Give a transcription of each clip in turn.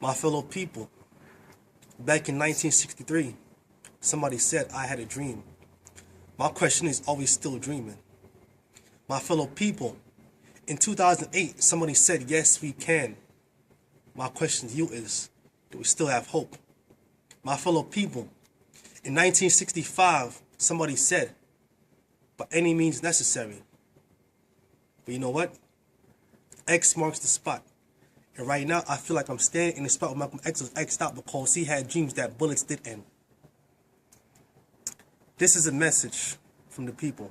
My fellow people, back in 1963, somebody said I had a dream. My question is, are we still dreaming? My fellow people, in 2008, somebody said, yes, we can. My question to you is, do we still have hope? My fellow people, in 1965, somebody said, by any means necessary. But you know what? X marks the spot. And right now, I feel like I'm standing in the spot where Malcolm X was X'd out because he had dreams that bullets did end. This is a message from the people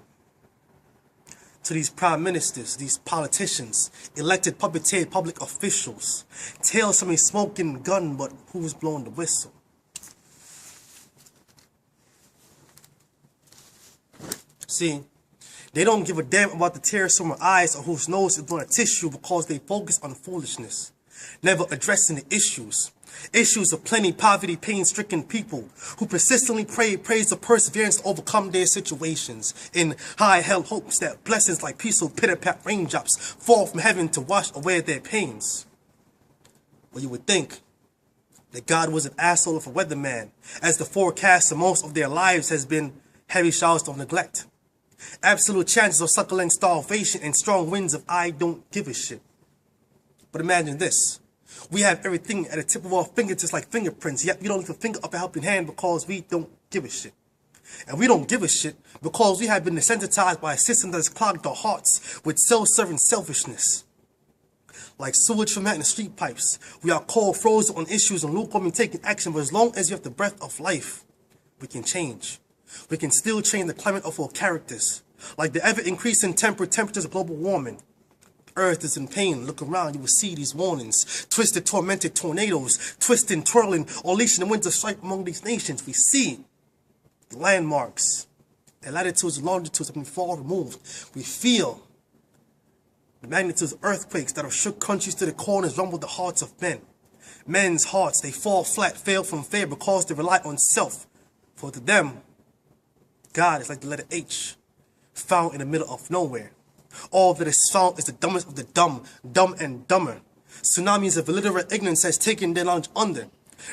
to these prime ministers, these politicians, elected puppeteered public officials. Tell somebody smoking gun, but who's blowing the whistle? See, they don't give a damn about the tears from their eyes or whose nose is on a tissue because they focus on foolishness, never addressing the issues. Issues of plenty, poverty, pain-stricken people who persistently praise the perseverance to overcome their situations in high-held hopes that blessings like peaceful pitter-pat raindrops fall from heaven to wash away their pains. Well, you would think that God was an asshole of a weatherman, as the forecast of most of their lives has been heavy showers of neglect, absolute chances of suckling starvation, and strong winds of I don't give a shit. But imagine this. We have everything at the tip of our fingertips like fingerprints, yet we don't even finger up a helping hand because we don't give a shit. And we don't give a shit because we have been desensitized by a system that has clogged our hearts with self-serving selfishness. Like sewage from out in the street pipes, we are cold frozen on issues and lukewarm in taking action, but as long as you have the breath of life, we can change. We can still change the climate of our characters. Like the ever-increasing temperatures of global warming. Earth is in pain. Look around, you will see these warnings. Twisted, tormented tornadoes, twisting, twirling, unleashing the winds of strife among these nations. We see the landmarks. The latitudes and longitudes have been far removed. We feel the magnitudes of earthquakes that have shook countries to the corners, rumbled the hearts of men. Men's hearts, they fall flat, fail from fear because they rely on self. For to them, God is like the letter H, found in the middle of nowhere. All that is found is the dumbest of the dumb, dumb and dumber. Tsunamis of illiterate ignorance has taken their knowledge under.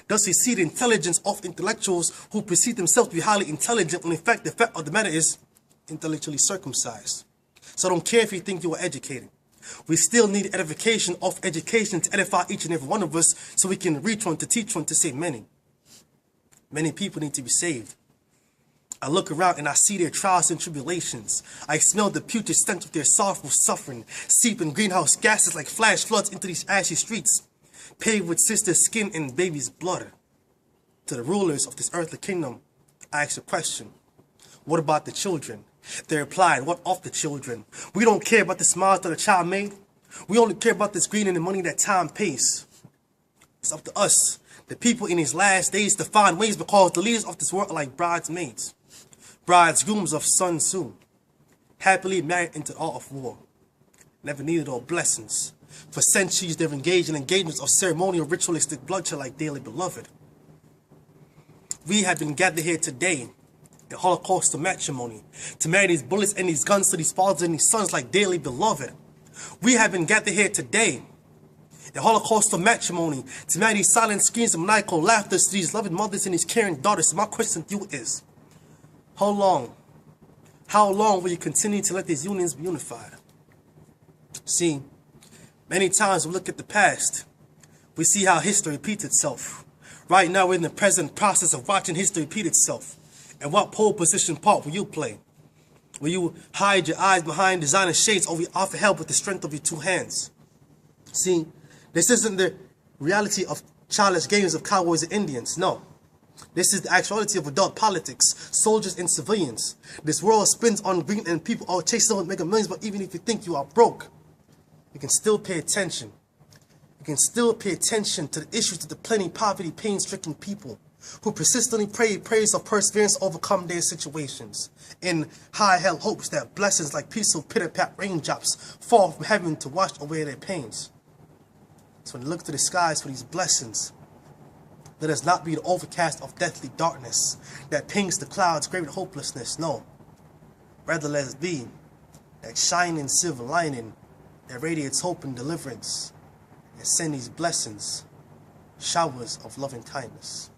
Thus we see the intelligence of intellectuals who perceive themselves to be highly intelligent when in fact the fact of the matter is intellectually circumcised. So I don't care if you think you are educated. We still need edification of education to edify each and every one of us so we can reach one, to teach one, to save many. Many people need to be saved. I look around and I see their trials and tribulations. I smell the putrid stench of their sorrowful suffering, seeping greenhouse gases like flash floods into these ashy streets, paved with sisters' skin and babies' blood. To the rulers of this earthly kingdom, I ask a question. What about the children? They replied, what of the children? We don't care about the smiles that a child made. We only care about this green and the money that time pays. It's up to us, the people in these last days, to find ways because the leaders of this world are like bridesmaids. Bridegrooms of Sun Tzu, happily married into the art of war, never needed all blessings. For centuries they've engaged in engagements of ceremonial ritualistic bloodshed like dearly beloved. We have been gathered here today in Holocaust of matrimony, to marry these bullets and these guns to these fathers and these sons like dearly beloved. We have been gathered here today in Holocaust of matrimony, to marry these silent screams of maniacal laughter to these loving mothers and these caring daughters. So my question to you is, how long will you continue to let these unions be unified? See, many times we look at the past, we see how history repeats itself. Right now we're in the present process of watching history repeat itself. And what pole position part will you play? Will you hide your eyes behind designer shades, or will you offer help with the strength of your two hands? See, this isn't the reality of childish games of cowboys and Indians, no. This is the actuality of adult politics, soldiers and civilians. This world spins on green and people are chasing on mega millions, but even if you think you are broke, you can still pay attention. You can still pay attention to the issues of the plenty, poverty, pain-stricken people who persistently praise of perseverance to overcome their situations in high-held hopes that blessings like peaceful pitter-pat raindrops fall from heaven to wash away their pains. So when you look to the skies for these blessings, let us not be the overcast of deathly darkness that pings the clouds, great hopelessness. No. Rather, let us be that shining silver lining that radiates hope and deliverance, and send these blessings showers of loving kindness.